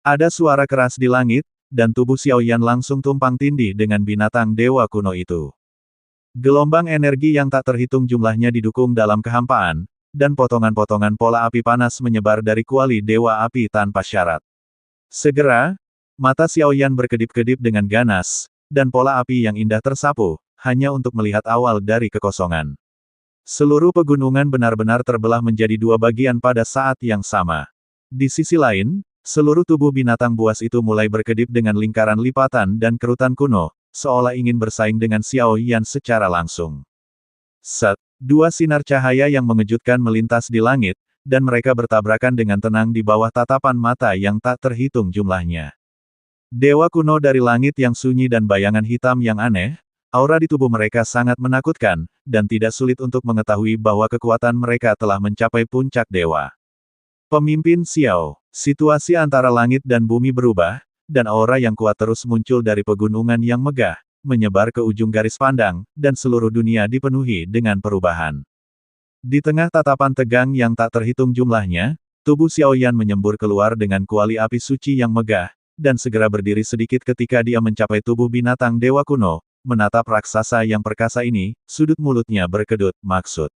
Ada suara keras di langit, dan tubuh Xiaoyan langsung tumpang tindih dengan binatang dewa kuno itu. Gelombang energi yang tak terhitung jumlahnya didukung dalam kehampaan, dan potongan-potongan pola api panas menyebar dari kuali dewa api tanpa syarat. Segera, mata Xiaoyan berkedip-kedip dengan ganas, dan pola api yang indah tersapu, hanya untuk melihat awal dari kekosongan. Seluruh pegunungan benar-benar terbelah menjadi dua bagian pada saat yang sama. Di sisi lain, seluruh tubuh binatang buas itu mulai berkedip dengan lingkaran lipatan dan kerutan kuno, seolah ingin bersaing dengan Xiaoyan secara langsung. Set, dua sinar cahaya yang mengejutkan melintas di langit, dan mereka bertabrakan dengan tenang di bawah tatapan mata yang tak terhitung jumlahnya. Dewa kuno dari langit yang sunyi dan bayangan hitam yang aneh, aura di tubuh mereka sangat menakutkan, dan tidak sulit untuk mengetahui bahwa kekuatan mereka telah mencapai puncak dewa. Pemimpin Xiao, situasi antara langit dan bumi berubah, dan aura yang kuat terus muncul dari pegunungan yang megah, menyebar ke ujung garis pandang, dan seluruh dunia dipenuhi dengan perubahan. Di tengah tatapan tegang yang tak terhitung jumlahnya, tubuh Xiaoyan menyembur keluar dengan kuali api suci yang megah, dan segera berdiri sedikit ketika dia mencapai tubuh binatang dewa kuno, menatap raksasa yang perkasa ini, sudut mulutnya berkedut, maksud.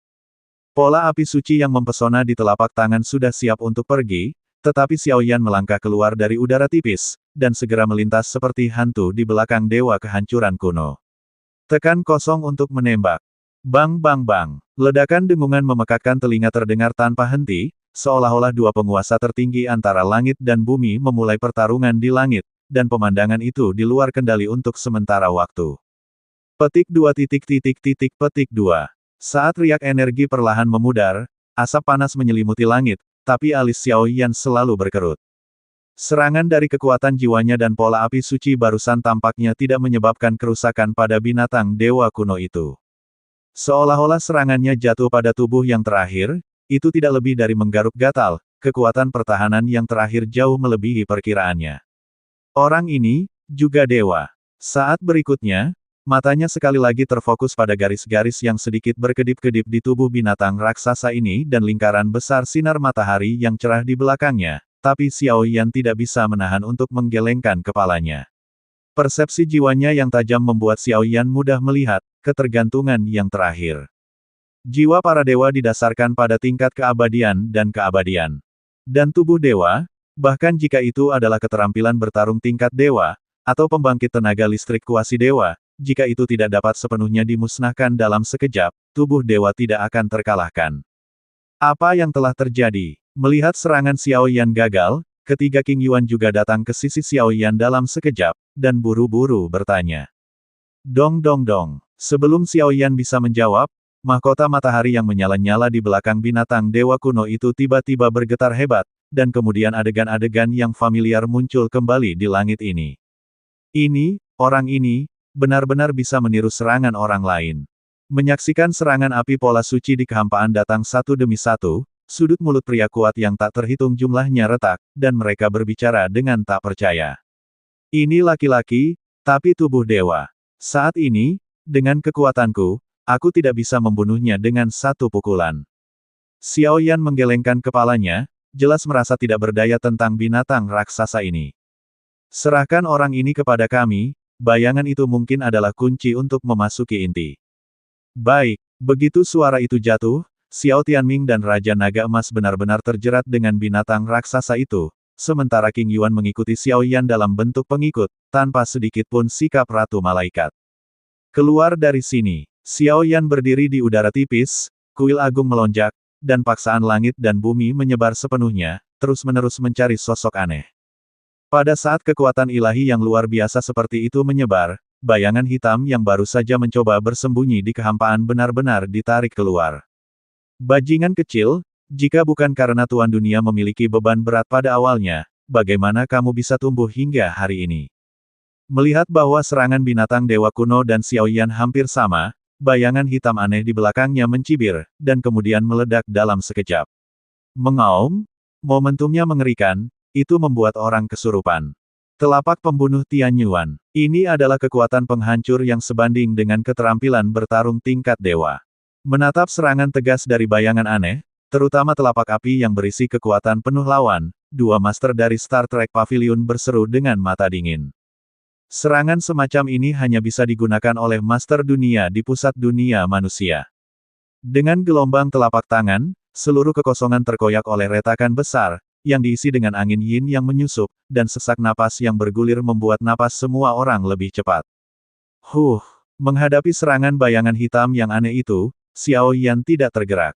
Pola api suci yang mempesona di telapak tangan sudah siap untuk pergi, tetapi Xiaoyan melangkah keluar dari udara tipis, dan segera melintas seperti hantu di belakang dewa kehancuran kuno. Tekan kosong untuk menembak. Bang bang bang. Ledakan dengungan memekakkan telinga terdengar tanpa henti, seolah-olah dua penguasa tertinggi antara langit dan bumi memulai pertarungan di langit, dan pemandangan itu di luar kendali untuk sementara waktu. Petik 2. Saat riak energi perlahan memudar, asap panas menyelimuti langit, tapi alis Xiaoyan selalu berkerut. Serangan dari kekuatan jiwanya dan pola api suci barusan tampaknya tidak menyebabkan kerusakan pada binatang dewa kuno itu. Seolah-olah serangannya jatuh pada tubuh yang terakhir, itu tidak lebih dari menggaruk gatal, kekuatan pertahanan yang terakhir jauh melebihi perkiraannya. Orang ini, juga dewa. Saat berikutnya, matanya sekali lagi terfokus pada garis-garis yang sedikit berkedip-kedip di tubuh binatang raksasa ini dan lingkaran besar sinar matahari yang cerah di belakangnya, tapi Xiaoyan tidak bisa menahan untuk menggelengkan kepalanya. Persepsi jiwanya yang tajam membuat Xiaoyan mudah melihat ketergantungan yang terakhir. Jiwa para dewa didasarkan pada tingkat keabadian dan keabadian. Dan tubuh dewa, bahkan jika itu adalah keterampilan bertarung tingkat dewa, atau pembangkit tenaga listrik kuasi dewa, jika itu tidak dapat sepenuhnya dimusnahkan dalam sekejap, tubuh dewa tidak akan terkalahkan. Apa yang telah terjadi? Melihat serangan Xiaoyan gagal, ketiga King Yuan juga datang ke sisi Xiaoyan dalam sekejap, dan buru-buru bertanya. Dong dong dong. Sebelum Xiaoyan bisa menjawab, mahkota matahari yang menyala-nyala di belakang binatang dewa kuno itu tiba-tiba bergetar hebat, dan kemudian adegan-adegan yang familiar muncul kembali di langit ini. Orang ini, benar-benar bisa meniru serangan orang lain. Menyaksikan serangan api pola suci di kehampaan datang satu demi satu, sudut mulut pria kuat yang tak terhitung jumlahnya retak, dan mereka berbicara dengan tak percaya. Ini laki-laki, tapi tubuh dewa. Saat ini, dengan kekuatanku, aku tidak bisa membunuhnya dengan satu pukulan. Xiaoyan menggelengkan kepalanya, jelas merasa tidak berdaya tentang binatang raksasa ini. Serahkan orang ini kepada kami. Bayangan itu mungkin adalah kunci untuk memasuki inti. Baik, begitu suara itu jatuh, Xiao Tianming dan Raja Naga Emas benar-benar terjerat dengan binatang raksasa itu, sementara King Yuan mengikuti Xiaoyan dalam bentuk pengikut, tanpa sedikit pun sikap ratu malaikat. Keluar dari sini, Xiaoyan berdiri di udara tipis, kuil agung melonjak, dan paksaan langit dan bumi menyebar sepenuhnya, terus-menerus mencari sosok aneh. Pada saat kekuatan ilahi yang luar biasa seperti itu menyebar, bayangan hitam yang baru saja mencoba bersembunyi di kehampaan benar-benar ditarik keluar. Bajingan kecil, jika bukan karena Tuan Dunia memiliki beban berat pada awalnya, bagaimana kamu bisa tumbuh hingga hari ini? Melihat bahwa serangan binatang dewa kuno dan Xiaoyan hampir sama, bayangan hitam aneh di belakangnya mencibir, dan kemudian meledak dalam sekejap. Mengaum, momentumnya mengerikan, itu membuat orang kesurupan. Telapak pembunuh Tian Yuan. Ini adalah kekuatan penghancur yang sebanding dengan keterampilan bertarung tingkat dewa. Menatap serangan tegas dari bayangan aneh, terutama telapak api yang berisi kekuatan penuh lawan, dua master dari Star Trek Pavilion berseru dengan mata dingin. Serangan semacam ini hanya bisa digunakan oleh master dunia di pusat dunia manusia. Dengan gelombang telapak tangan, seluruh kekosongan terkoyak oleh retakan besar, yang diisi dengan angin yin yang menyusup, dan sesak napas yang bergulir membuat napas semua orang lebih cepat. Menghadapi serangan bayangan hitam yang aneh itu, Xiao Yan tidak tergerak.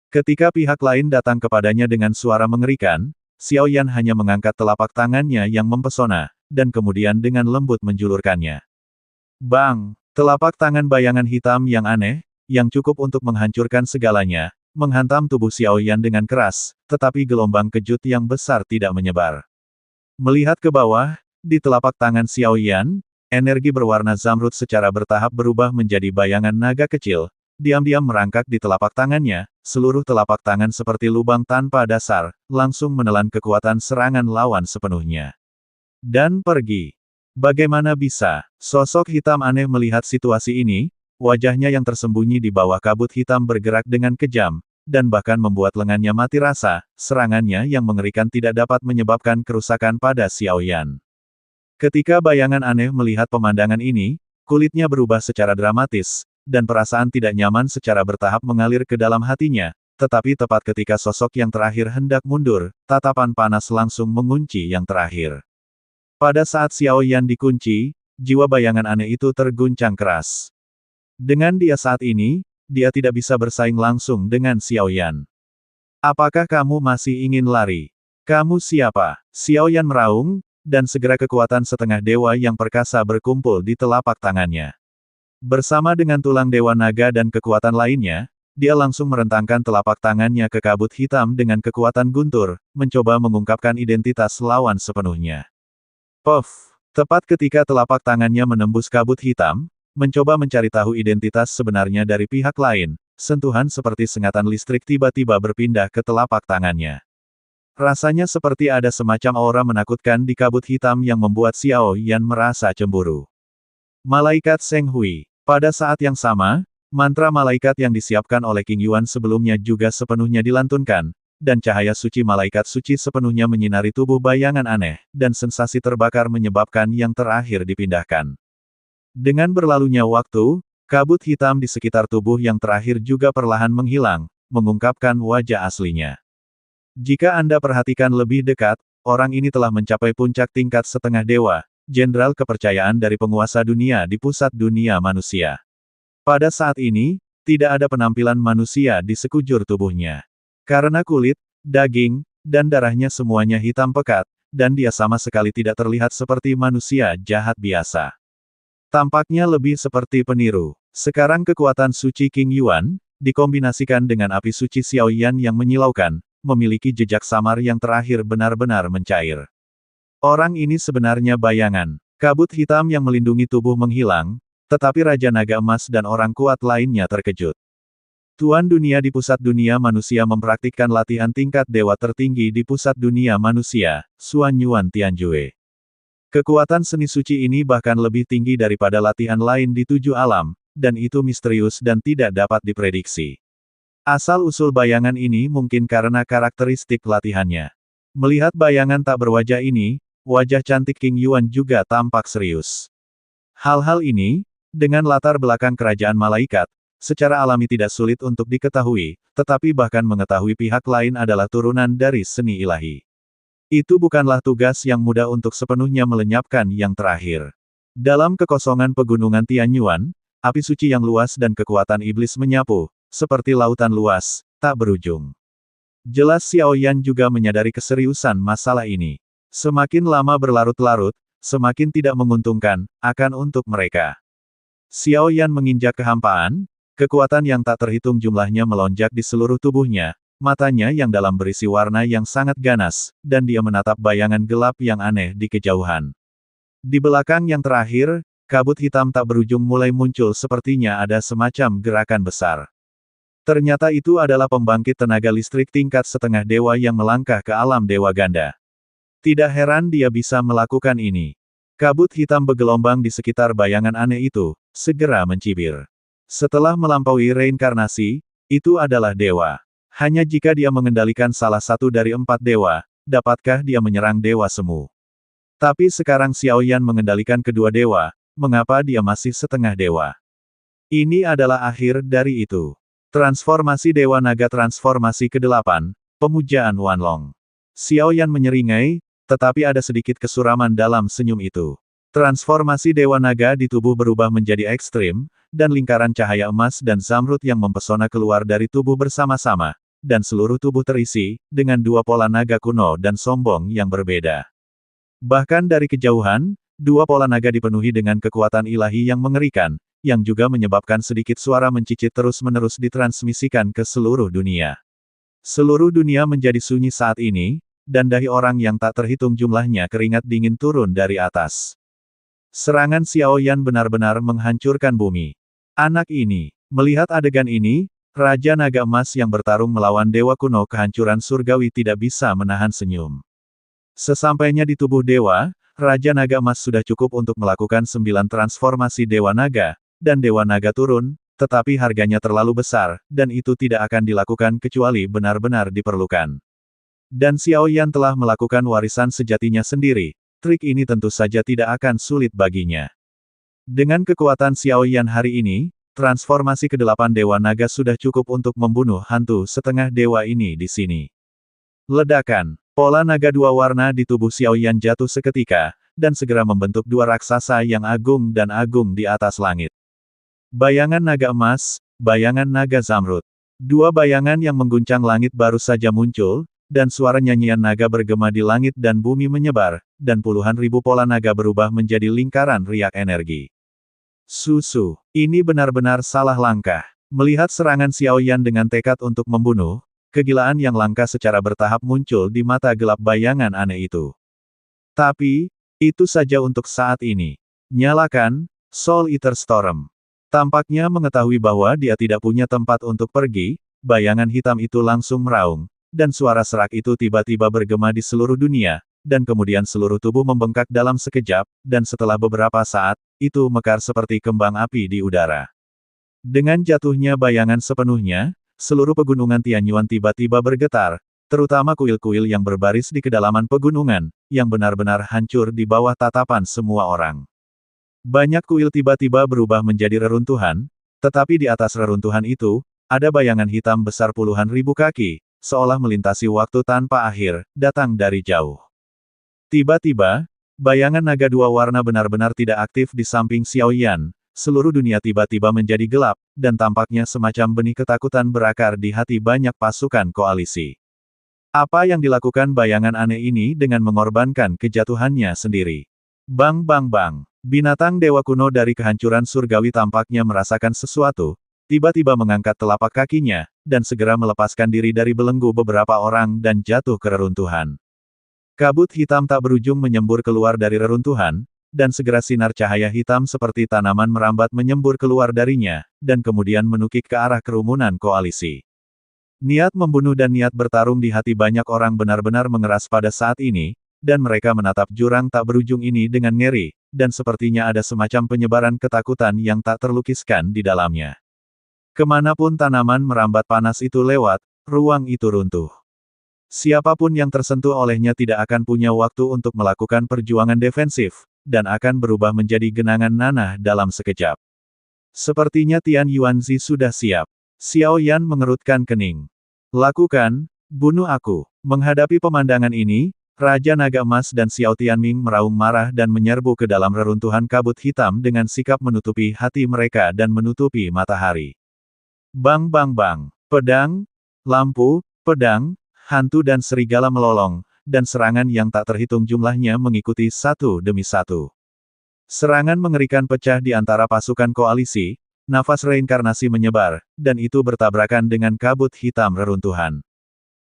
Ketika pihak lain datang kepadanya dengan suara mengerikan, Xiao Yan hanya mengangkat telapak tangannya yang mempesona, dan kemudian dengan lembut menjulurkannya. Bang! Telapak tangan bayangan hitam yang aneh, yang cukup untuk menghancurkan segalanya, menghantam tubuh Xiao Yan dengan keras, tetapi gelombang kejut yang besar tidak menyebar. Melihat ke bawah, di telapak tangan Xiao Yan, energi berwarna zamrud secara bertahap berubah menjadi bayangan naga kecil, diam-diam merangkak di telapak tangannya, seluruh telapak tangan seperti lubang tanpa dasar, langsung menelan kekuatan serangan lawan sepenuhnya. Dan pergi. Bagaimana bisa? Sosok hitam aneh melihat situasi ini, wajahnya yang tersembunyi di bawah kabut hitam bergerak dengan kejam, dan bahkan membuat lengannya mati rasa, serangannya yang mengerikan tidak dapat menyebabkan kerusakan pada Xiao Yan. Ketika bayangan aneh melihat pemandangan ini, kulitnya berubah secara dramatis, dan perasaan tidak nyaman secara bertahap mengalir ke dalam hatinya, tetapi tepat ketika sosok yang terakhir hendak mundur, tatapan panas langsung mengunci yang terakhir. Pada saat Xiao Yan dikunci, jiwa bayangan aneh itu terguncang keras. Dengan dia saat ini, dia tidak bisa bersaing langsung dengan Xiao Yan. Apakah kamu masih ingin lari? Kamu siapa? Xiao Yan meraung, dan segera kekuatan setengah dewa yang perkasa berkumpul di telapak tangannya. Bersama dengan tulang dewa naga dan kekuatan lainnya, dia langsung merentangkan telapak tangannya ke kabut hitam dengan kekuatan guntur, mencoba mengungkapkan identitas lawan sepenuhnya. Puff! Tepat ketika telapak tangannya menembus kabut hitam, mencoba mencari tahu identitas sebenarnya dari pihak lain, sentuhan seperti sengatan listrik tiba-tiba berpindah ke telapak tangannya. Rasanya seperti ada semacam aura menakutkan di kabut hitam yang membuat Xiao Yan merasa cemburu. Malaikat Seng Hui. Pada saat yang sama, mantra malaikat yang disiapkan oleh King Yuan sebelumnya juga sepenuhnya dilantunkan, dan cahaya suci malaikat suci sepenuhnya menyinari tubuh bayangan aneh, dan sensasi terbakar menyebabkan yang terakhir dipindahkan. Dengan berlalunya waktu, kabut hitam di sekitar tubuh yang terakhir juga perlahan menghilang, mengungkapkan wajah aslinya. Jika Anda perhatikan lebih dekat, orang ini telah mencapai puncak tingkat setengah dewa, jenderal kepercayaan dari penguasa dunia di pusat dunia manusia. Pada saat ini, tidak ada penampilan manusia di sekujur tubuhnya. Karena kulit, daging, dan darahnya semuanya hitam pekat, dan dia sama sekali tidak terlihat seperti manusia jahat biasa. Tampaknya lebih seperti peniru. Sekarang kekuatan suci King Yuan, dikombinasikan dengan api suci Xiao Yan yang menyilaukan, memiliki jejak samar yang terakhir benar-benar mencair. Orang ini sebenarnya bayangan. Kabut hitam yang melindungi tubuh menghilang, tetapi Raja Naga Emas dan orang kuat lainnya terkejut. Tuan dunia di pusat dunia manusia mempraktikkan latihan tingkat dewa tertinggi di pusat dunia manusia, Xuan Yuan Tianjue. Kekuatan seni suci ini bahkan lebih tinggi daripada latihan lain di 7 alam, dan itu misterius dan tidak dapat diprediksi. Asal-usul bayangan ini mungkin karena karakteristik latihannya. Melihat bayangan tak berwajah ini, wajah cantik King Yuan juga tampak serius. Hal-hal ini, dengan latar belakang kerajaan malaikat, secara alami tidak sulit untuk diketahui, tetapi bahkan mengetahui pihak lain adalah turunan dari seni ilahi. Itu bukanlah tugas yang mudah untuk sepenuhnya melenyapkan yang terakhir. Dalam kekosongan pegunungan Tianyuan, api suci yang luas dan kekuatan iblis menyapu, seperti lautan luas, tak berujung. Jelas Xiao Yan juga menyadari keseriusan masalah ini. Semakin lama berlarut-larut, semakin tidak menguntungkan, akan untuk mereka. Xiao Yan menginjak kehampaan, kekuatan yang tak terhitung jumlahnya melonjak di seluruh tubuhnya, matanya yang dalam berisi warna yang sangat ganas, dan dia menatap bayangan gelap yang aneh di kejauhan. Di belakang yang terakhir, kabut hitam tak berujung mulai muncul sepertinya ada semacam gerakan besar. Ternyata itu adalah pembangkit tenaga listrik tingkat setengah dewa yang melangkah ke alam dewa ganda. Tidak heran dia bisa melakukan ini. Kabut hitam bergelombang di sekitar bayangan aneh itu, segera mencibir. Setelah melampaui reinkarnasi, itu adalah dewa. Hanya jika dia mengendalikan salah satu dari 4 dewa, dapatkah dia menyerang Dewa Semu. Tapi sekarang Xiao Yan mengendalikan kedua dewa, mengapa dia masih setengah dewa? Ini adalah akhir dari itu. Transformasi Dewa Naga transformasi ke-8, Pemujaan Wanlong. Xiao Yan menyeringai, tetapi ada sedikit kesuraman dalam senyum itu. Transformasi Dewa Naga di tubuh berubah menjadi ekstrim, dan lingkaran cahaya emas dan zamrud yang mempesona keluar dari tubuh bersama-sama, dan seluruh tubuh terisi, dengan dua pola naga kuno dan sombong yang berbeda. Bahkan dari kejauhan, dua pola naga dipenuhi dengan kekuatan ilahi yang mengerikan, yang juga menyebabkan sedikit suara mencicit terus-menerus ditransmisikan ke seluruh dunia. Seluruh dunia menjadi sunyi saat ini, dan dahi orang yang tak terhitung jumlahnya keringat dingin turun dari atas. Serangan Xiao Yan benar-benar menghancurkan bumi. Anak ini, melihat adegan ini, Raja Naga Emas yang bertarung melawan Dewa Kuno kehancuran surgawi tidak bisa menahan senyum. Sesampainya di tubuh dewa, Raja Naga Emas sudah cukup untuk melakukan 9 transformasi Dewa Naga, dan Dewa Naga turun, tetapi harganya terlalu besar, dan itu tidak akan dilakukan kecuali benar-benar diperlukan. Dan Xiao Yan telah melakukan warisan sejatinya sendiri, trik ini tentu saja tidak akan sulit baginya. Dengan kekuatan Xiao Yan hari ini, transformasi ke-8 Dewa Naga sudah cukup untuk membunuh hantu setengah dewa ini di sini. Ledakan. Pola naga dua warna di tubuh Xiao Yan jatuh seketika, dan segera membentuk dua raksasa yang agung dan agung di atas langit. Bayangan naga emas, bayangan naga zamrud. Dua bayangan yang mengguncang langit baru saja muncul, dan suara nyanyian naga bergema di langit dan bumi menyebar, dan puluhan ribu pola naga berubah menjadi lingkaran riak energi. Susu, ini benar-benar salah langkah. Melihat serangan Xiao Yan dengan tekad untuk membunuh, kegilaan yang langka secara bertahap muncul di mata gelap bayangan aneh itu. Tapi, itu saja untuk saat ini. Nyalakan, Soul Eater Storm. Tampaknya mengetahui bahwa dia tidak punya tempat untuk pergi, bayangan hitam itu langsung meraung, dan suara serak itu tiba-tiba bergema di seluruh dunia, dan kemudian seluruh tubuh membengkak dalam sekejap, dan setelah beberapa saat, itu mekar seperti kembang api di udara. Dengan jatuhnya bayangan sepenuhnya, seluruh pegunungan Tianyuan tiba-tiba bergetar, terutama kuil-kuil yang berbaris di kedalaman pegunungan, yang benar-benar hancur di bawah tatapan semua orang. Banyak kuil tiba-tiba berubah menjadi reruntuhan, tetapi di atas reruntuhan itu, ada bayangan hitam besar puluhan ribu kaki, seolah melintasi waktu tanpa akhir, datang dari jauh. Tiba-tiba, bayangan naga dua warna benar-benar tidak aktif di samping Xiao Yan. Seluruh dunia tiba-tiba menjadi gelap, dan tampaknya semacam benih ketakutan berakar di hati banyak pasukan koalisi. Apa yang dilakukan bayangan aneh ini dengan mengorbankan kejatuhannya sendiri? Bang bang bang. Binatang dewa kuno dari kehancuran surgawi tampaknya merasakan sesuatu, tiba-tiba mengangkat telapak kakinya, dan segera melepaskan diri dari belenggu beberapa orang dan jatuh ke reruntuhan. Kabut hitam tak berujung menyembur keluar dari reruntuhan, dan segera sinar cahaya hitam seperti tanaman merambat menyembur keluar darinya, dan kemudian menukik ke arah kerumunan koalisi. Niat membunuh dan niat bertarung di hati banyak orang benar-benar mengeras pada saat ini, dan mereka menatap jurang tak berujung ini dengan ngeri, dan sepertinya ada semacam penyebaran ketakutan yang tak terlukiskan di dalamnya. Kemanapun tanaman merambat panas itu lewat, ruang itu runtuh. Siapapun yang tersentuh olehnya tidak akan punya waktu untuk melakukan perjuangan defensif, dan akan berubah menjadi genangan nanah dalam sekejap. Sepertinya Tian Yuanzi sudah siap. Xiao Yan mengerutkan kening. Lakukan, bunuh aku. Menghadapi pemandangan ini, Raja Naga Emas dan Xiao Tianming meraung marah dan menyerbu ke dalam reruntuhan kabut hitam dengan sikap menutupi hati mereka dan menutupi matahari. Bang bang bang. Pedang, lampu, pedang, hantu dan serigala melolong, dan serangan yang tak terhitung jumlahnya mengikuti satu demi satu. Serangan mengerikan pecah di antara pasukan koalisi, nafas reinkarnasi menyebar, dan itu bertabrakan dengan kabut hitam reruntuhan.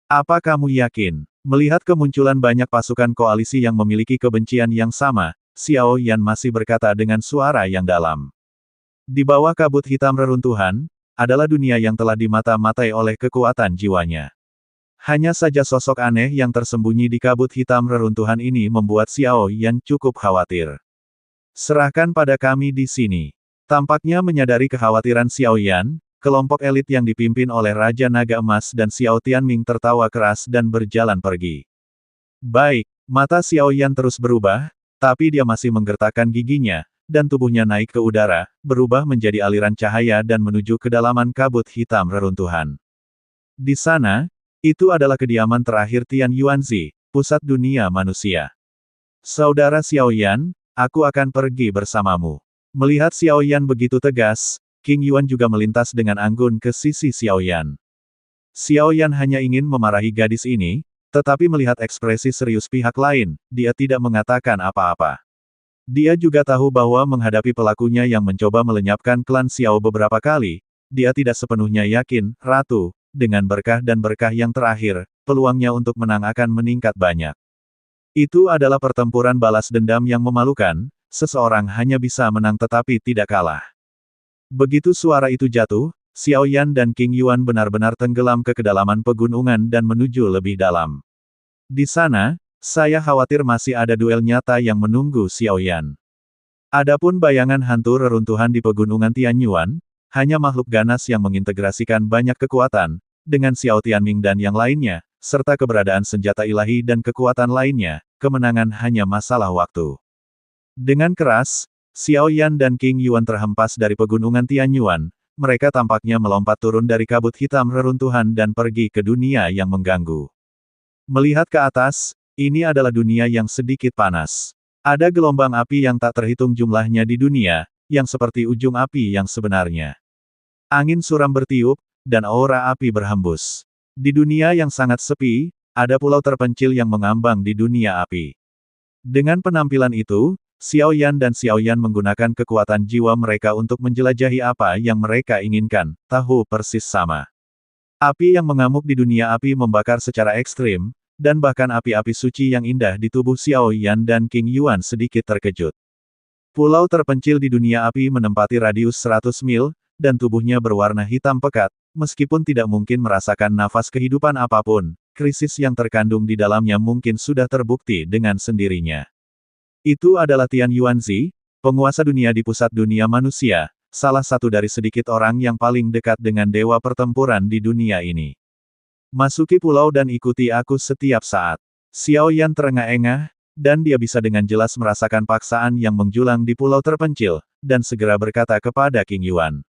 Apa kamu yakin? Melihat kemunculan banyak pasukan koalisi yang memiliki kebencian yang sama, Xiao Yan masih berkata dengan suara yang dalam. Di bawah kabut hitam reruntuhan, adalah dunia yang telah dimata-matai oleh kekuatan jiwanya. Hanya saja sosok aneh yang tersembunyi di kabut hitam reruntuhan ini membuat Xiao Yan cukup khawatir. Serahkan pada kami di sini. Tampaknya menyadari kekhawatiran Xiao Yan, kelompok elit yang dipimpin oleh Raja Naga Emas dan Xiao Tianming tertawa keras dan berjalan pergi. Baik, mata Xiao Yan terus berubah, tapi dia masih menggertakkan giginya, dan tubuhnya naik ke udara, berubah menjadi aliran cahaya dan menuju kedalaman kabut hitam reruntuhan. Di sana, itu adalah kediaman terakhir Tian Yuanzi, pusat dunia manusia. Saudara Xiao Yan, aku akan pergi bersamamu. Melihat Xiao Yan begitu tegas, King Yuan juga melintas dengan anggun ke sisi Xiao Yan. Xiao Yan hanya ingin memarahi gadis ini, tetapi melihat ekspresi serius pihak lain, dia tidak mengatakan apa-apa. Dia juga tahu bahwa menghadapi pelakunya yang mencoba melenyapkan klan Xiao beberapa kali, dia tidak sepenuhnya yakin, Ratu, dengan berkah dan berkah yang terakhir, peluangnya untuk menang akan meningkat banyak. Itu adalah pertempuran balas dendam yang memalukan, seseorang hanya bisa menang tetapi tidak kalah. Begitu suara itu jatuh, Xiao Yan dan King Yuan benar-benar tenggelam ke kedalaman pegunungan dan menuju lebih dalam. Di sana, saya khawatir masih ada duel nyata yang menunggu Xiao Yan. Adapun bayangan hantu reruntuhan di pegunungan Tianyuan, hanya makhluk ganas yang mengintegrasikan banyak kekuatan, dengan Xiao Tianming dan yang lainnya, serta keberadaan senjata ilahi dan kekuatan lainnya, kemenangan hanya masalah waktu. Dengan keras, Xiao Yan dan King Yuan terhempas dari pegunungan Tianyuan, mereka tampaknya melompat turun dari kabut hitam reruntuhan dan pergi ke dunia yang mengganggu. Melihat ke atas, ini adalah dunia yang sedikit panas. Ada gelombang api yang tak terhitung jumlahnya di dunia, yang seperti ujung api yang sebenarnya. Angin suram bertiup, dan aura api berhembus. Di dunia yang sangat sepi, ada pulau terpencil yang mengambang di dunia api. Dengan penampilan itu, Xiao Yan dan Xiao Yan menggunakan kekuatan jiwa mereka untuk menjelajahi apa yang mereka inginkan, tahu persis sama. Api yang mengamuk di dunia api membakar secara ekstrim, dan bahkan api-api suci yang indah di tubuh Xiao Yan dan King Yuan sedikit terkejut. Pulau terpencil di dunia api menempati radius 100 mil, dan tubuhnya berwarna hitam pekat, meskipun tidak mungkin merasakan nafas kehidupan apapun, krisis yang terkandung di dalamnya mungkin sudah terbukti dengan sendirinya. Itu adalah Tian Yuanzi, penguasa dunia di pusat dunia manusia, salah satu dari sedikit orang yang paling dekat dengan dewa pertempuran di dunia ini. Masuki pulau dan ikuti aku setiap saat. Xiao Yan terengah-engah, dan dia bisa dengan jelas merasakan paksaan yang menjulang di pulau terpencil, dan segera berkata kepada King Yuan.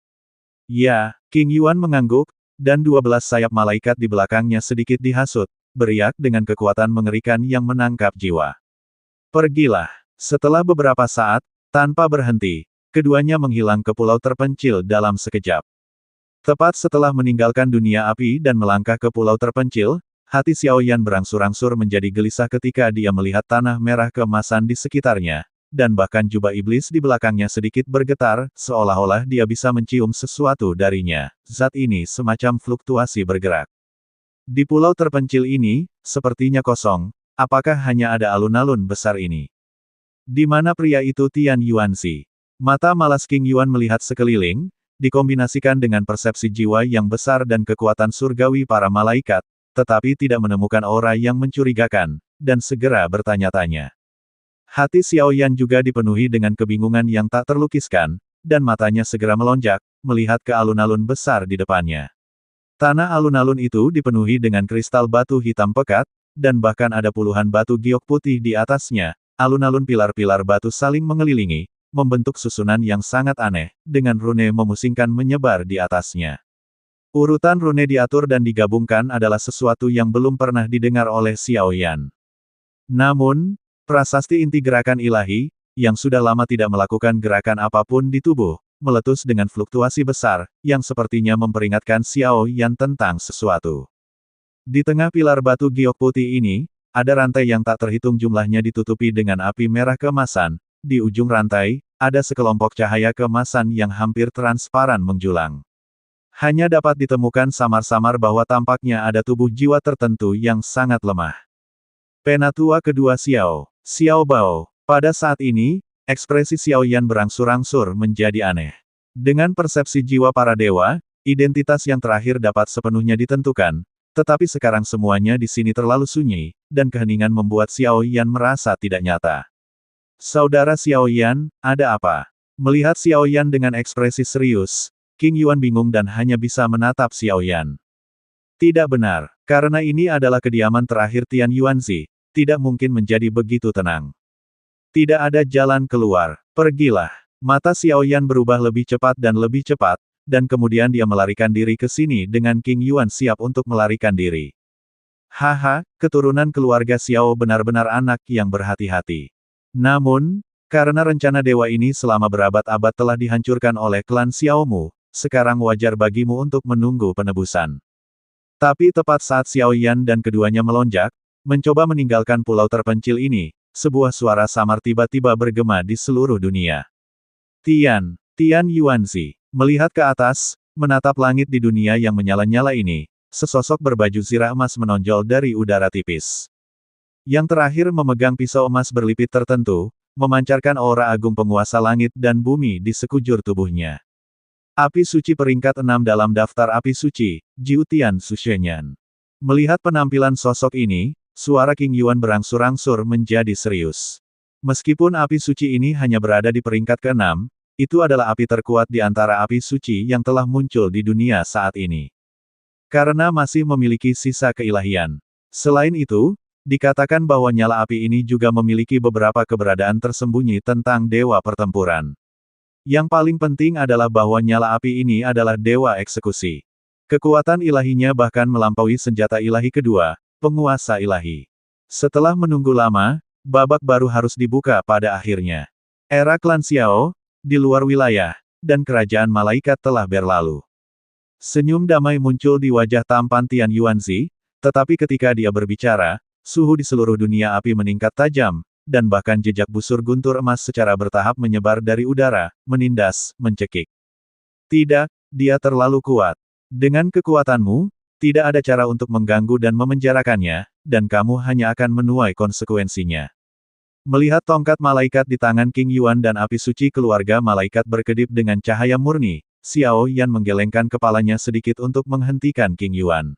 Ya, King Yuan mengangguk, dan 12 sayap malaikat di belakangnya sedikit dihasut, beriak dengan kekuatan mengerikan yang menangkap jiwa. Pergilah. Setelah beberapa saat, tanpa berhenti, keduanya menghilang ke pulau terpencil dalam sekejap. Tepat setelah meninggalkan dunia api dan melangkah ke pulau terpencil, hati Xiao Yan berangsur-angsur menjadi gelisah ketika dia melihat tanah merah keemasan di sekitarnya, dan bahkan jubah iblis di belakangnya sedikit bergetar, seolah-olah dia bisa mencium sesuatu darinya. Zat ini semacam fluktuasi bergerak. Di pulau terpencil ini, sepertinya kosong. Apakah hanya ada alun-alun besar ini? Di mana pria itu Tian Yuanzi? Mata malas King Yuan melihat sekeliling, dikombinasikan dengan persepsi jiwa yang besar dan kekuatan surgawi para malaikat, tetapi tidak menemukan aura yang mencurigakan, dan segera bertanya-tanya. Hati Xiao Yan juga dipenuhi dengan kebingungan yang tak terlukiskan, dan matanya segera melonjak, melihat ke alun-alun besar di depannya. Tanah alun-alun itu dipenuhi dengan kristal batu hitam pekat, dan bahkan ada puluhan batu giok putih di atasnya. Alun-alun pilar-pilar batu saling mengelilingi, membentuk susunan yang sangat aneh, dengan rune memusingkan menyebar di atasnya. Urutan rune diatur dan digabungkan adalah sesuatu yang belum pernah didengar oleh Xiao Yan. Namun, prasasti inti gerakan ilahi, yang sudah lama tidak melakukan gerakan apapun di tubuh, meletus dengan fluktuasi besar, yang sepertinya memperingatkan Xiao Yan tentang sesuatu. Di tengah pilar batu giok putih ini, ada rantai yang tak terhitung jumlahnya ditutupi dengan api merah keemasan. Di ujung rantai, ada sekelompok cahaya keemasan yang hampir transparan menjulang. Hanya dapat ditemukan samar-samar bahwa tampaknya ada tubuh jiwa tertentu yang sangat lemah. Penatua kedua Xiao Bao. Pada saat ini, ekspresi Xiao Yan berangsur-angsur menjadi aneh. Dengan persepsi jiwa para dewa, identitas yang terakhir dapat sepenuhnya ditentukan. Tetapi sekarang semuanya di sini terlalu sunyi, dan keheningan membuat Xiao Yan merasa tidak nyata. Saudara Xiao Yan, ada apa? Melihat Xiao Yan dengan ekspresi serius, King Yuan bingung dan hanya bisa menatap Xiao Yan. Tidak benar, karena ini adalah kediaman terakhir Tian Yuanzi, tidak mungkin menjadi begitu tenang. Tidak ada jalan keluar, pergilah. Mata Xiao Yan berubah lebih cepat, dan kemudian dia melarikan diri ke sini dengan King Yuan siap untuk melarikan diri. Haha, keturunan keluarga Xiao benar-benar anak yang berhati-hati. Namun, karena rencana dewa ini selama berabad-abad telah dihancurkan oleh klan Xiaomu, sekarang wajar bagimu untuk menunggu penebusan. Tapi tepat saat Xiao Yan dan keduanya melonjak, mencoba meninggalkan pulau terpencil ini, sebuah suara samar tiba-tiba bergema di seluruh dunia. Tian Yuanzi, melihat ke atas, menatap langit di dunia yang menyala-nyala ini, sesosok berbaju zirah emas menonjol dari udara tipis. Yang terakhir memegang pisau emas berlipit tertentu, memancarkan aura agung penguasa langit dan bumi di sekujur tubuhnya. Api suci peringkat 6 dalam daftar api suci, Jiu Tian Sushenyan. Melihat penampilan sosok ini, suara King Yuan berangsur-angsur menjadi serius. Meskipun api suci ini hanya berada di peringkat ke-6, itu adalah api terkuat di antara api suci yang telah muncul di dunia saat ini. Karena masih memiliki sisa keilahian. Selain itu, dikatakan bahwa nyala api ini juga memiliki beberapa keberadaan tersembunyi tentang dewa pertempuran. Yang paling penting adalah bahwa nyala api ini adalah dewa eksekusi. Kekuatan ilahinya bahkan melampaui senjata ilahi kedua, penguasa ilahi. Setelah menunggu lama, babak baru harus dibuka pada akhirnya. Era klan Xiao, di luar wilayah, dan kerajaan malaikat telah berlalu. Senyum damai muncul di wajah tampan Tian Yuanzi, tetapi ketika dia berbicara, suhu di seluruh dunia api meningkat tajam, dan bahkan jejak busur guntur emas secara bertahap menyebar dari udara, menindas, mencekik. Tidak, dia terlalu kuat. Dengan kekuatanmu, tidak ada cara untuk mengganggu dan memenjarakannya, dan kamu hanya akan menuai konsekuensinya. Melihat tongkat malaikat di tangan King Yuan dan api suci keluarga malaikat berkedip dengan cahaya murni, Xiao Yan menggelengkan kepalanya sedikit untuk menghentikan King Yuan.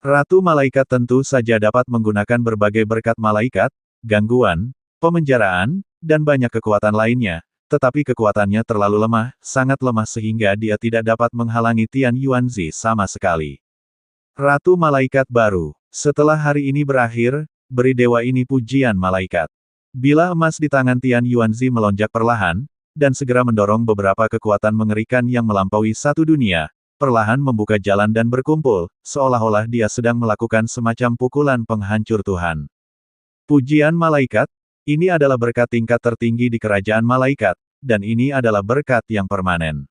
Ratu malaikat tentu saja dapat menggunakan berbagai berkat malaikat, gangguan, pemenjaraan, dan banyak kekuatan lainnya, tetapi kekuatannya terlalu lemah, sangat lemah sehingga dia tidak dapat menghalangi Tian Yuanzi sama sekali. Ratu malaikat baru, setelah hari ini berakhir, beri dewa ini pujian malaikat. Bila emas di tangan Tian Yuanzi melonjak perlahan, dan segera mendorong beberapa kekuatan mengerikan yang melampaui satu dunia, perlahan membuka jalan dan berkumpul, seolah-olah dia sedang melakukan semacam pukulan penghancur Tuhan. Pujian malaikat, ini adalah berkat tingkat tertinggi di kerajaan malaikat, dan ini adalah berkat yang permanen.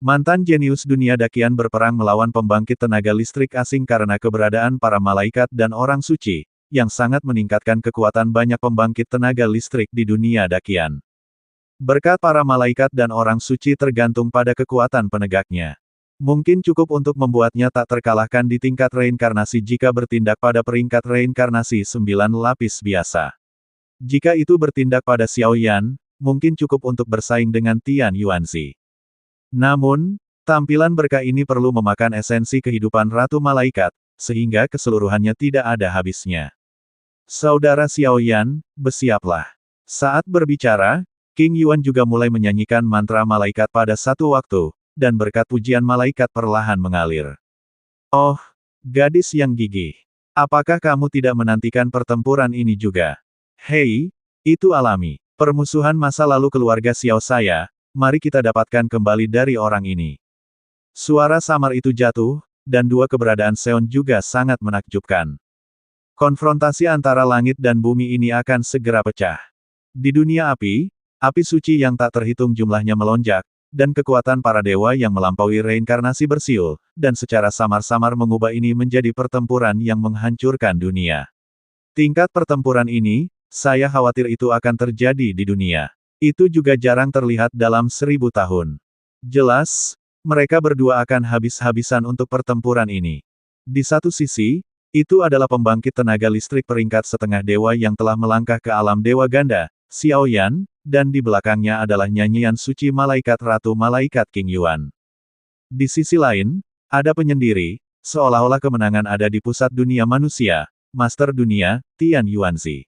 Mantan jenius dunia Dakian berperang melawan pembangkit tenaga listrik asing karena keberadaan para malaikat dan orang suci, yang sangat meningkatkan kekuatan banyak pembangkit tenaga listrik di dunia Dakian. Berkat para malaikat dan orang suci tergantung pada kekuatan penegaknya. Mungkin cukup untuk membuatnya tak terkalahkan di tingkat reinkarnasi jika bertindak pada peringkat reinkarnasi 9 lapis biasa. Jika itu bertindak pada Xiao Yan, mungkin cukup untuk bersaing dengan Tian Yuanzi. Namun, tampilan berkah ini perlu memakan esensi kehidupan Ratu Malaikat, sehingga keseluruhannya tidak ada habisnya. Saudara Xiao Yan, bersiaplah. Saat berbicara, King Yuan juga mulai menyanyikan mantra malaikat pada satu waktu, dan berkat pujian malaikat perlahan mengalir. Oh, gadis yang gigih. Apakah kamu tidak menantikan pertempuran ini juga? Hei, itu alami. Permusuhan masa lalu keluarga Xiao saya, mari kita dapatkan kembali dari orang ini. Suara samar itu jatuh, dan dua keberadaan Seon juga sangat menakjubkan. Konfrontasi antara langit dan bumi ini akan segera pecah. Di dunia api, api suci yang tak terhitung jumlahnya melonjak, dan kekuatan para dewa yang melampaui reinkarnasi bersiul, dan secara samar-samar mengubah ini menjadi pertempuran yang menghancurkan dunia. Tingkat pertempuran ini, saya khawatir itu akan terjadi di dunia. Itu juga jarang terlihat dalam 1000 tahun. Jelas, mereka berdua akan habis-habisan untuk pertempuran ini. Di satu sisi, itu adalah pembangkit tenaga listrik peringkat setengah dewa yang telah melangkah ke alam dewa ganda, Xiao Yan, dan di belakangnya adalah nyanyian suci malaikat Ratu Malaikat King Yuan. Di sisi lain, ada penyendiri, seolah-olah kemenangan ada di pusat dunia manusia, Master Dunia, Tian Yuanzi.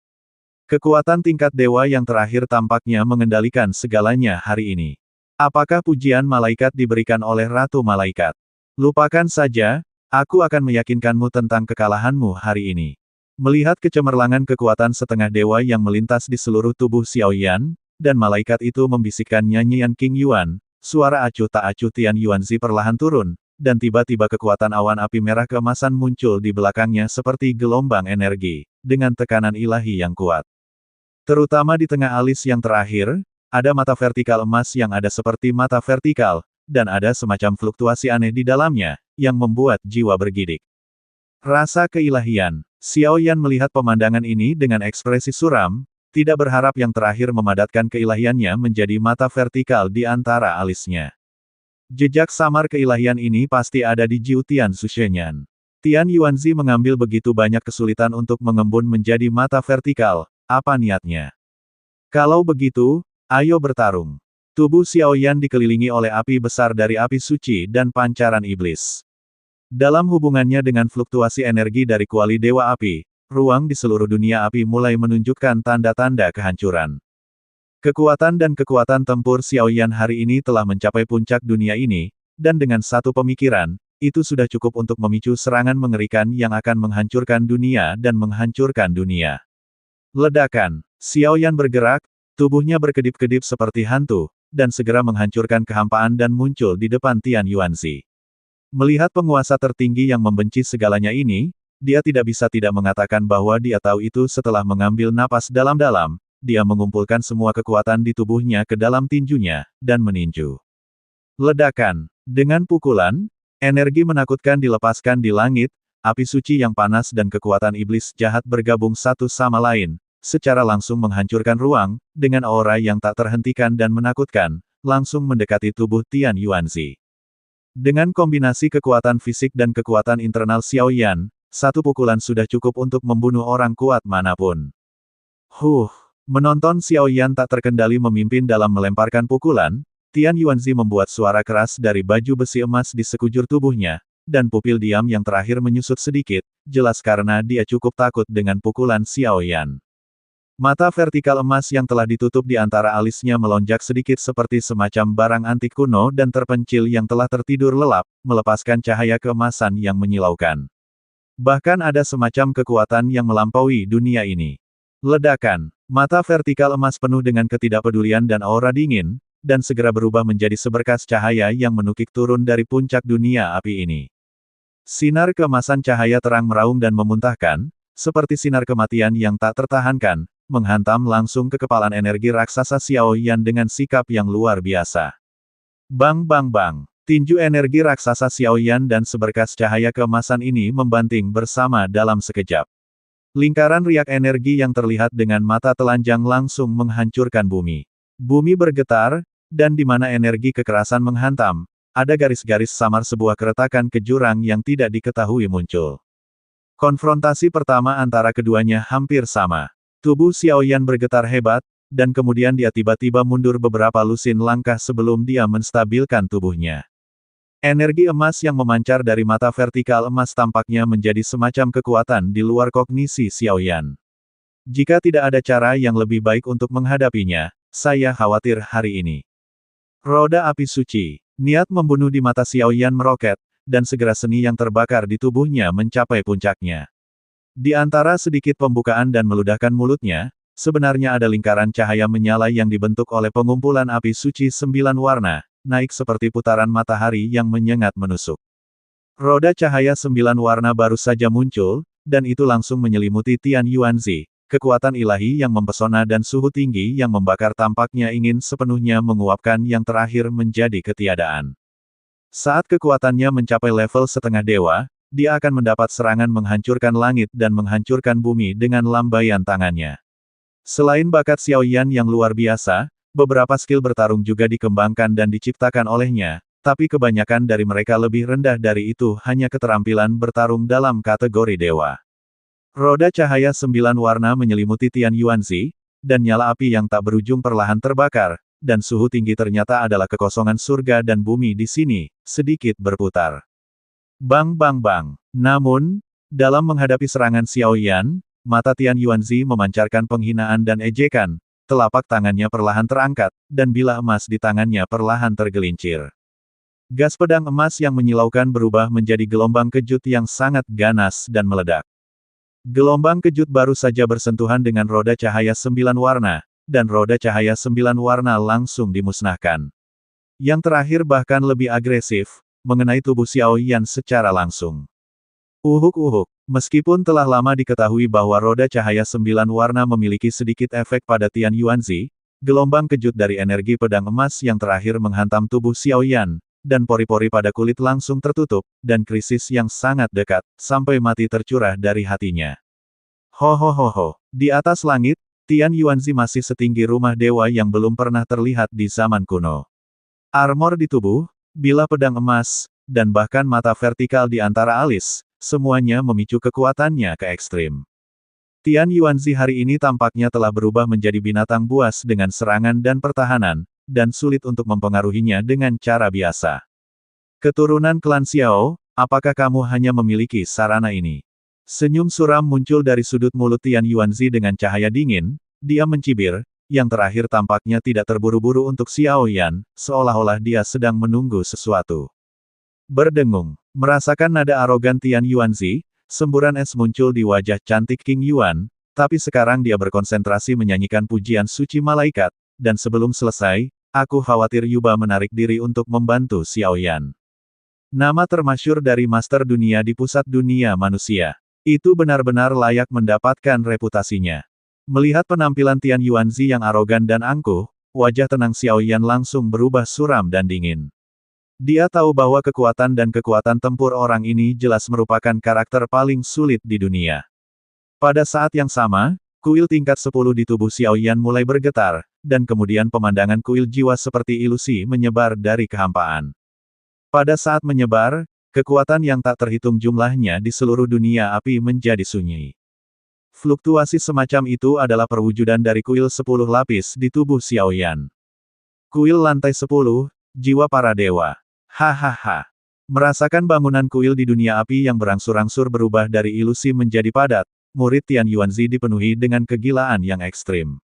Kekuatan tingkat dewa yang terakhir tampaknya mengendalikan segalanya hari ini. Apakah pujian malaikat diberikan oleh Ratu Malaikat? Lupakan saja, aku akan meyakinkanmu tentang kekalahanmu hari ini. Melihat kecemerlangan kekuatan setengah dewa yang melintas di seluruh tubuh Xiao Yan, dan malaikat itu membisikkan nyanyian King Yuan, suara acuh tak acuh Tian Yuanzi perlahan turun, dan tiba-tiba kekuatan awan api merah keemasan muncul di belakangnya seperti gelombang energi, dengan tekanan ilahi yang kuat. Terutama di tengah alis yang terakhir, ada mata vertikal emas yang ada seperti mata vertikal, dan ada semacam fluktuasi aneh di dalamnya, yang membuat jiwa bergidik. Rasa keilahian. Xiao Yan melihat pemandangan ini dengan ekspresi suram, tidak berharap yang terakhir memadatkan keilahiannya menjadi mata vertikal di antara alisnya. Jejak samar keilahian ini pasti ada di Jiu Tian Sushenyan. Tian Yuanzi mengambil begitu banyak kesulitan untuk mengembun menjadi mata vertikal, apa niatnya? Kalau begitu, ayo bertarung. Tubuh Xiao Yan dikelilingi oleh api besar dari api suci dan pancaran iblis. Dalam hubungannya dengan fluktuasi energi dari kuali Dewa Api, ruang di seluruh dunia api mulai menunjukkan tanda-tanda kehancuran. Kekuatan dan kekuatan tempur Xiao Yan hari ini telah mencapai puncak dunia ini, dan dengan satu pemikiran, itu sudah cukup untuk memicu serangan mengerikan yang akan menghancurkan dunia dan menghancurkan dunia. Ledakan. Xiao Yan bergerak, tubuhnya berkedip-kedip seperti hantu, dan segera menghancurkan kehampaan dan muncul di depan Tian Yuanzi. Melihat penguasa tertinggi yang membenci segalanya ini, dia tidak bisa tidak mengatakan bahwa dia tahu itu setelah mengambil napas dalam-dalam, dia mengumpulkan semua kekuatan di tubuhnya ke dalam tinjunya, dan meninju. Ledakan. Dengan pukulan, energi menakutkan dilepaskan di langit, api suci yang panas dan kekuatan iblis jahat bergabung satu sama lain, secara langsung menghancurkan ruang, dengan aura yang tak terhentikan dan menakutkan, langsung mendekati tubuh Tian Yuanzi. Dengan kombinasi kekuatan fisik dan kekuatan internal Xiao Yan, satu pukulan sudah cukup untuk membunuh orang kuat manapun. Menonton Xiao Yan tak terkendali memimpin dalam melemparkan pukulan, Tian Yuanzi membuat suara keras dari baju besi emas di sekujur tubuhnya, dan pupil diam yang terakhir menyusut sedikit, jelas karena dia cukup takut dengan pukulan Xiao Yan. Mata vertikal emas yang telah ditutup di antara alisnya melonjak sedikit seperti semacam barang antik kuno dan terpencil yang telah tertidur lelap, melepaskan cahaya keemasan yang menyilaukan. Bahkan ada semacam kekuatan yang melampaui dunia ini. Ledakan. Mata vertikal emas penuh dengan ketidakpedulian dan aura dingin, dan segera berubah menjadi seberkas cahaya yang menukik turun dari puncak dunia api ini. Sinar keemasan cahaya terang meraung dan memuntahkan, seperti sinar kematian yang tak tertahankan, menghantam langsung ke kepalan energi raksasa Xiao Yan dengan sikap yang luar biasa. Bang bang bang. Tinju energi raksasa Xiao Yan dan seberkas cahaya keemasan ini membanting bersama dalam sekejap. Lingkaran riak energi yang terlihat dengan mata telanjang langsung menghancurkan bumi. Bumi bergetar, dan di mana energi kekerasan menghantam, ada garis-garis samar sebuah keretakan ke jurang yang tidak diketahui muncul. Konfrontasi pertama antara keduanya hampir sama. Tubuh Xiao Yan bergetar hebat, dan kemudian dia tiba-tiba mundur beberapa lusin langkah sebelum dia menstabilkan tubuhnya. Energi emas yang memancar dari mata vertikal emas tampaknya menjadi semacam kekuatan di luar kognisi Xiao Yan. Jika tidak ada cara yang lebih baik untuk menghadapinya, saya khawatir hari ini. Roda api suci. Niat membunuh di mata Xiao Yan meroket, dan segera seni yang terbakar di tubuhnya mencapai puncaknya. Di antara sedikit pembukaan dan meludahkan mulutnya, sebenarnya ada lingkaran cahaya menyala yang dibentuk oleh pengumpulan api suci 9 warna, naik seperti putaran matahari yang menyengat menusuk. Roda cahaya 9 warna baru saja muncul, dan itu langsung menyelimuti Tian Yuanzi, kekuatan ilahi yang mempesona dan suhu tinggi yang membakar tampaknya ingin sepenuhnya menguapkan yang terakhir menjadi ketiadaan. Saat kekuatannya mencapai level setengah dewa, dia akan mendapat serangan menghancurkan langit dan menghancurkan bumi dengan lambaian tangannya. Selain bakat Xiao Yan yang luar biasa, beberapa skill bertarung juga dikembangkan dan diciptakan olehnya, tapi kebanyakan dari mereka lebih rendah dari itu hanya keterampilan bertarung dalam kategori dewa. Roda cahaya 9 warna menyelimuti Tian Yuanzi, dan nyala api yang tak berujung perlahan terbakar, dan suhu tinggi ternyata adalah kekosongan surga dan bumi di sini, sedikit berputar. Bang bang bang. Namun, dalam menghadapi serangan Xiao Yan, mata Tian Yuanzi memancarkan penghinaan dan ejekan, telapak tangannya perlahan terangkat, dan bilah emas di tangannya perlahan tergelincir. Gas pedang emas yang menyilaukan berubah menjadi gelombang kejut yang sangat ganas dan meledak. Gelombang kejut baru saja bersentuhan dengan roda cahaya 9 warna, dan roda cahaya 9 warna langsung dimusnahkan. Yang terakhir bahkan lebih agresif, mengenai tubuh Xiao Yan secara langsung. Uhuk-uhuk, meskipun telah lama diketahui bahwa roda cahaya 9 warna memiliki sedikit efek pada Tian Yuanzi, gelombang kejut dari energi pedang emas yang terakhir menghantam tubuh Xiao Yan, dan pori-pori pada kulit langsung tertutup, dan krisis yang sangat dekat, sampai mati tercurah dari hatinya. Ho, di atas langit, Tian Yuanzi masih setinggi rumah dewa yang belum pernah terlihat di zaman kuno. Armor di tubuh, bilah pedang emas, dan bahkan mata vertikal di antara alis, semuanya memicu kekuatannya ke ekstrim. Tian Yuanzi hari ini tampaknya telah berubah menjadi binatang buas dengan serangan dan pertahanan, dan sulit untuk mempengaruhinya dengan cara biasa. Keturunan klan Xiao, apakah kamu hanya memiliki sarana ini? Senyum suram muncul dari sudut mulut Tian Yuanzi dengan cahaya dingin, dia mencibir, yang terakhir tampaknya tidak terburu-buru untuk Xiao Yan, seolah-olah dia sedang menunggu sesuatu. Berdengung, merasakan nada arogan Tian Yuanzi, semburan es muncul di wajah cantik King Yuan, tapi sekarang dia berkonsentrasi menyanyikan pujian suci malaikat, dan sebelum selesai, aku khawatir Yuba menarik diri untuk membantu Xiao Yan. Nama termasyur dari Master Dunia di pusat dunia manusia. Itu benar-benar layak mendapatkan reputasinya. Melihat penampilan Tian Yuanzi yang arogan dan angkuh, wajah tenang Xiao Yan langsung berubah suram dan dingin. Dia tahu bahwa kekuatan dan kekuatan tempur orang ini jelas merupakan karakter paling sulit di dunia. Pada saat yang sama, kuil tingkat 10 di tubuh Xiao Yan mulai bergetar, dan kemudian pemandangan kuil jiwa seperti ilusi menyebar dari kehampaan. Pada saat menyebar, kekuatan yang tak terhitung jumlahnya di seluruh dunia api menjadi sunyi. Fluktuasi semacam itu adalah perwujudan dari kuil 10 lapis di tubuh Xiao Yan. Kuil lantai 10, jiwa para dewa. Hahaha. Merasakan bangunan kuil di dunia api yang berangsur-angsur berubah dari ilusi menjadi padat, murid Tian Yuanzi dipenuhi dengan kegilaan yang ekstrim.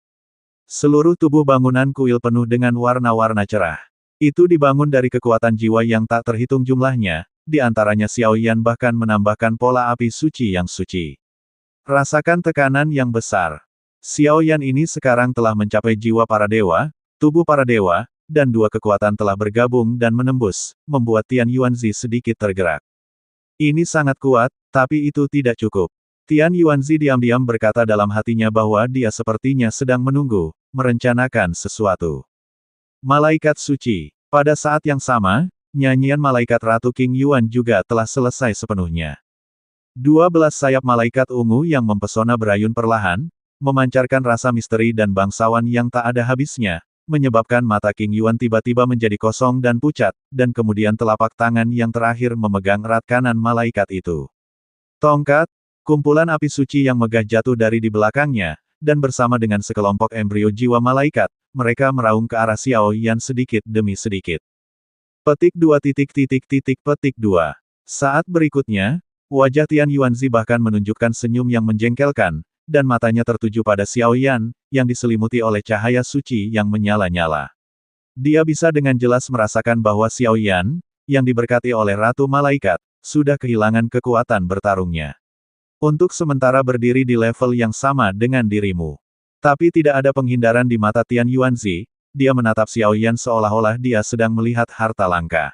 Seluruh tubuh bangunan kuil penuh dengan warna-warna cerah. Itu dibangun dari kekuatan jiwa yang tak terhitung jumlahnya, di antaranya Xiao Yan bahkan menambahkan pola api suci yang suci. Rasakan tekanan yang besar. Xiao Yan ini sekarang telah mencapai jiwa para dewa, tubuh para dewa, dan dua kekuatan telah bergabung dan menembus, membuat Tian Yuanzi sedikit tergerak. Ini sangat kuat, tapi itu tidak cukup. Tian Yuanzi diam-diam berkata dalam hatinya bahwa dia sepertinya sedang menunggu, merencanakan sesuatu. Malaikat suci. Pada saat yang sama, nyanyian malaikat Ratu King Yuan juga telah selesai sepenuhnya. 12 sayap malaikat ungu yang mempesona berayun perlahan, memancarkan rasa misteri dan bangsawan yang tak ada habisnya, menyebabkan mata King Yuan tiba-tiba menjadi kosong dan pucat, dan kemudian telapak tangan yang terakhir memegang erat kanan malaikat itu. Tongkat, kumpulan api suci yang megah jatuh dari di belakangnya, dan bersama dengan sekelompok embrio jiwa malaikat, mereka meraung ke arah Xiao Yan sedikit demi sedikit. Petik 2. Petik 2. Saat berikutnya, wajah Tian Yuanzi bahkan menunjukkan senyum yang menjengkelkan, dan matanya tertuju pada Xiao Yan, yang diselimuti oleh cahaya suci yang menyala-nyala. Dia bisa dengan jelas merasakan bahwa Xiao Yan, yang diberkati oleh Ratu Malaikat, sudah kehilangan kekuatan bertarungnya. Untuk sementara berdiri di level yang sama dengan dirimu. Tapi tidak ada penghindaran di mata Tian Yuanzi, dia menatap Xiao Yan seolah-olah dia sedang melihat harta langka.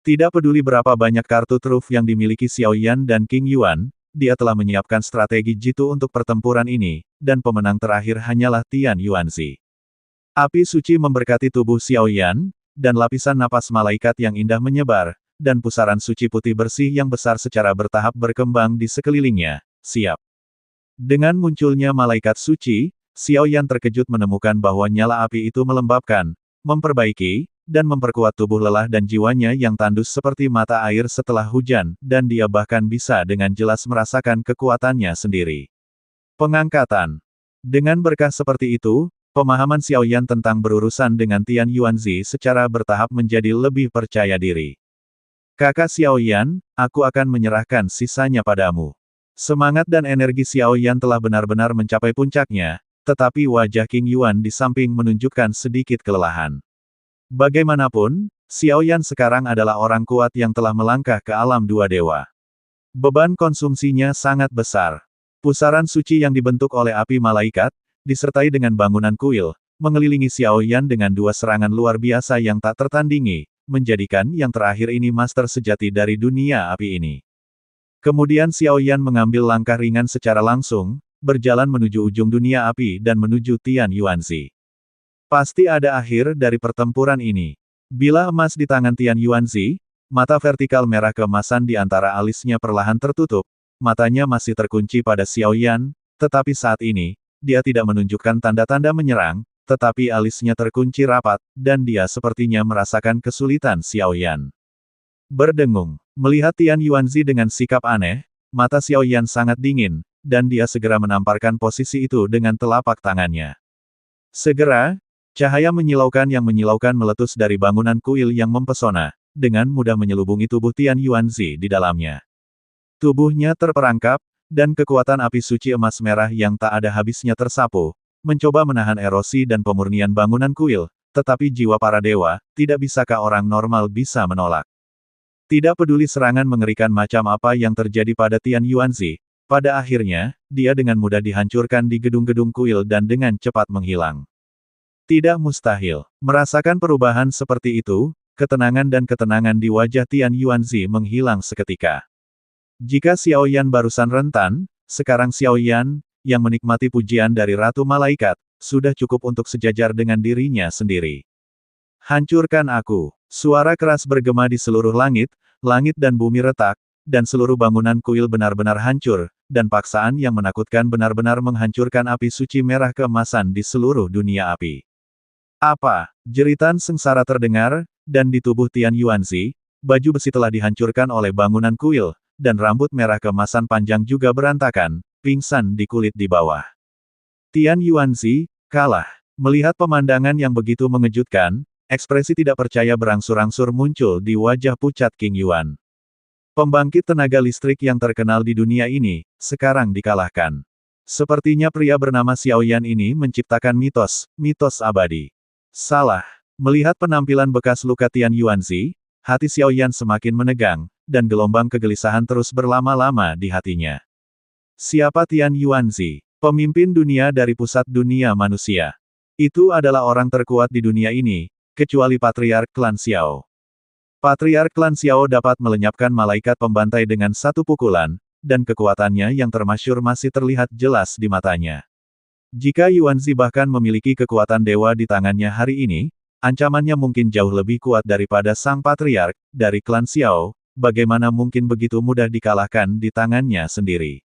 Tidak peduli berapa banyak kartu truf yang dimiliki Xiao Yan dan King Yuan, dia telah menyiapkan strategi jitu untuk pertempuran ini, dan pemenang terakhir hanyalah Tian Yuanzi. Api suci memberkati tubuh Xiao Yan, dan lapisan napas malaikat yang indah menyebar, dan pusaran suci putih bersih yang besar secara bertahap berkembang di sekelilingnya. Siap. Dengan munculnya malaikat suci, Xiao Yan terkejut menemukan bahwa nyala api itu melembabkan, memperbaiki, dan memperkuat tubuh lelah dan jiwanya yang tandus seperti mata air setelah hujan, dan dia bahkan bisa dengan jelas merasakan kekuatannya sendiri. Pengangkatan. Dengan berkah seperti itu, pemahaman Xiao Yan tentang berurusan dengan Tian Yuanzi secara bertahap menjadi lebih percaya diri. Kakak Xiao Yan, aku akan menyerahkan sisanya padamu. Semangat dan energi Xiao Yan telah benar-benar mencapai puncaknya, tetapi wajah King Yuan di samping menunjukkan sedikit kelelahan. Bagaimanapun, Xiao Yan sekarang adalah orang kuat yang telah melangkah ke alam dua dewa. Beban konsumsinya sangat besar. Pusaran suci yang dibentuk oleh api malaikat, disertai dengan bangunan kuil, mengelilingi Xiao Yan dengan dua serangan luar biasa yang tak tertandingi, menjadikan yang terakhir ini master sejati dari dunia api ini. Kemudian Xiao Yan mengambil langkah ringan secara langsung, berjalan menuju ujung dunia api dan menuju Tian Yuanzi. Pasti ada akhir dari pertempuran ini. Bila emas di tangan Tian Yuanzi, mata vertikal merah keemasan di antara alisnya perlahan tertutup, matanya masih terkunci pada Xiao Yan, tetapi saat ini, dia tidak menunjukkan tanda-tanda menyerang, tetapi alisnya terkunci rapat, dan dia sepertinya merasakan kesulitan Xiao Yan. Berdengung, melihat Tian Yuanzi dengan sikap aneh, mata Xiao Yan sangat dingin, dan dia segera menamparkan posisi itu dengan telapak tangannya. Segera, cahaya menyilaukan yang menyilaukan meletus dari bangunan kuil yang mempesona, dengan mudah menyelubungi tubuh Tian Yuanzi di dalamnya. Tubuhnya terperangkap, dan kekuatan api suci emas merah yang tak ada habisnya tersapu, mencoba menahan erosi dan pemurnian bangunan kuil, tetapi jiwa para dewa, tidak bisakah orang normal bisa menolak? Tidak peduli serangan mengerikan macam apa yang terjadi pada Tian Yuanzi, pada akhirnya, dia dengan mudah dihancurkan di gedung-gedung kuil dan dengan cepat menghilang. Tidak mustahil. Merasakan perubahan seperti itu, ketenangan dan ketenangan di wajah Tian Yuanzi menghilang seketika. Jika Xiao Yan barusan rentan, sekarang Xiao Yan, yang menikmati pujian dari Ratu Malaikat, sudah cukup untuk sejajar dengan dirinya sendiri. Hancurkan aku. Suara keras bergema di seluruh langit, langit dan bumi retak, dan seluruh bangunan kuil benar-benar hancur, dan paksaan yang menakutkan benar-benar menghancurkan api suci merah keemasan di seluruh dunia api. Apa? Jeritan sengsara terdengar, dan di tubuh Tian Yuanzi, baju besi telah dihancurkan oleh bangunan kuil, dan rambut merah keemasan panjang juga berantakan, pingsan di kulit di bawah. Tian Yuanzi, kalah. Melihat pemandangan yang begitu mengejutkan, ekspresi tidak percaya berangsur-angsur muncul di wajah pucat King Yuan. Pembangkit tenaga listrik yang terkenal di dunia ini, sekarang dikalahkan. Sepertinya pria bernama Xiao Yan ini menciptakan mitos abadi. Salah. Melihat penampilan bekas luka Tian Yuanzi, hati Xiao Yan semakin menegang, dan gelombang kegelisahan terus berlama-lama di hatinya. Siapa Tian Yuanzi? Pemimpin dunia dari pusat dunia manusia. Itu adalah orang terkuat di dunia ini, kecuali Patriark Klan Xiao. Patriark Klan Xiao dapat melenyapkan malaikat pembantai dengan satu pukulan, dan kekuatannya yang termasyhur masih terlihat jelas di matanya. Jika Yuanzi bahkan memiliki kekuatan dewa di tangannya hari ini, ancamannya mungkin jauh lebih kuat daripada sang patriark dari klan Xiao, bagaimana mungkin begitu mudah dikalahkan di tangannya sendiri.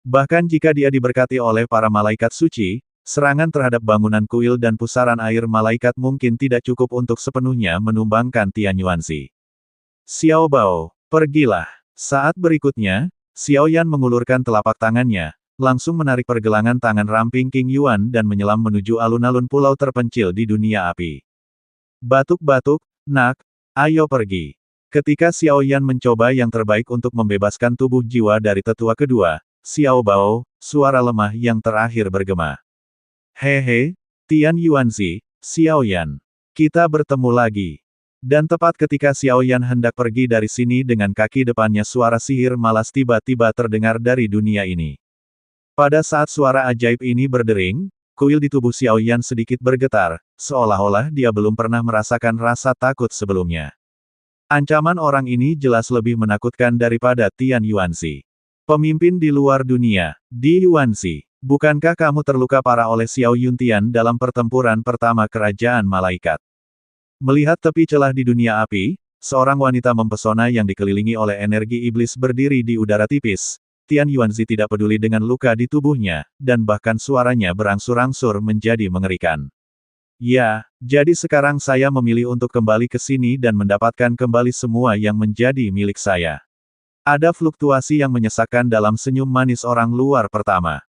Bahkan jika dia diberkati oleh para malaikat suci, serangan terhadap bangunan kuil dan pusaran air malaikat mungkin tidak cukup untuk sepenuhnya menumbangkan Tian Yuanzi. Xiao Bao, pergilah. Saat berikutnya, Xiao Yan mengulurkan telapak tangannya, langsung menarik pergelangan tangan ramping King Yuan dan menyelam menuju alun-alun pulau terpencil di dunia api. Batuk-batuk, nak, ayo pergi. Ketika Xiao Yan mencoba yang terbaik untuk membebaskan tubuh jiwa dari tetua kedua, Xiao Bao, suara lemah yang terakhir bergema. Hehe, Tian Yuanzi, Xiao Yan. Kita bertemu lagi. Dan tepat ketika Xiao Yan hendak pergi dari sini dengan kaki depannya suara sihir malas tiba-tiba terdengar dari dunia ini. Pada saat suara ajaib ini berdering, kuil di tubuh Xiao Yan sedikit bergetar, seolah-olah dia belum pernah merasakan rasa takut sebelumnya. Ancaman orang ini jelas lebih menakutkan daripada Tian Yuanzi. Pemimpin di luar dunia, Di Yuanzi. Bukankah kamu terluka parah oleh Xiao Yuntian dalam pertempuran pertama kerajaan malaikat? Melihat tepi celah di dunia api, seorang wanita mempesona yang dikelilingi oleh energi iblis berdiri di udara tipis. Tian Yuanzi tidak peduli dengan luka di tubuhnya, dan bahkan suaranya berangsur-angsur menjadi mengerikan. Ya, jadi sekarang saya memilih untuk kembali ke sini dan mendapatkan kembali semua yang menjadi milik saya. Ada fluktuasi yang menyesakkan dalam senyum manis orang luar pertama.